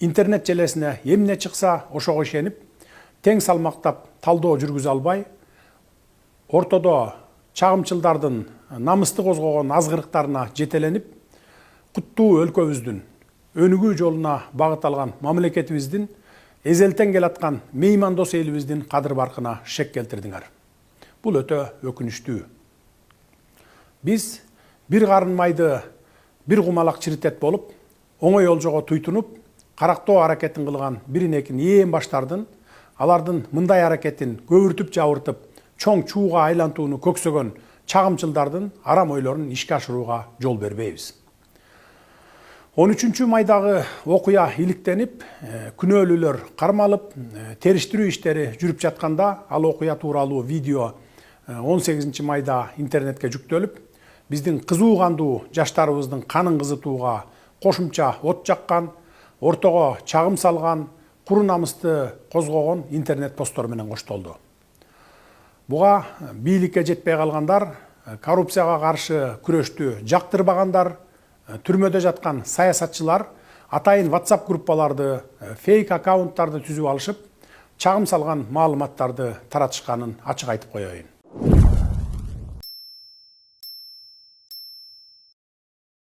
интернет желесине эмне чыкса ошого ишенип, тең салмактап талдоо жүргүзө албай, ортодо чагымчылдардын намысты козгогон азгырыктарына жетеленип, куттуу өлкөбүздүн өнүгүү жолуна багыт алган мамлекетибиздин эзелтен келаткан меймандос элибиздин кадыр баркына шек келтирдиңер. Бул өтө өкүнүчтүү. Биз бир карын майды бир кумалак чиритет болуп, оңой олжого туйтунуп, карактоо аракетин кылган бирин-экин ээн баштардын, алардын мындай аракетин көбүртүп жабыртып, чоң чууга айлантууну көксөгөн чагымчылдардын арам ойлорун ишке ашырууга жол бербейбиз. 13 майдагы окуя иликтенип, күнөөлүүлөр кармалып, териштирүү иштери жүрүп жатканда, ал окуя тууралуу видео 18 майда интернетке жүктөлүп, биздин кызуу кандуу жаштарыбыздын канын кызытууга кошумча от жаккан, ортого чагым салган, куру намысты козгогон интернет посттор менен коштолду. Буга бийликке жетпей калгандар, коррупцияга каршы күрөштү жактырбагандар, түрмөдө жаткан саясатчылар атайын WhatsApp группаларды, фейк аккаунттарды түзүп алышып, чагым салган маалыматтарды таратышканын ачык айтып коеюн.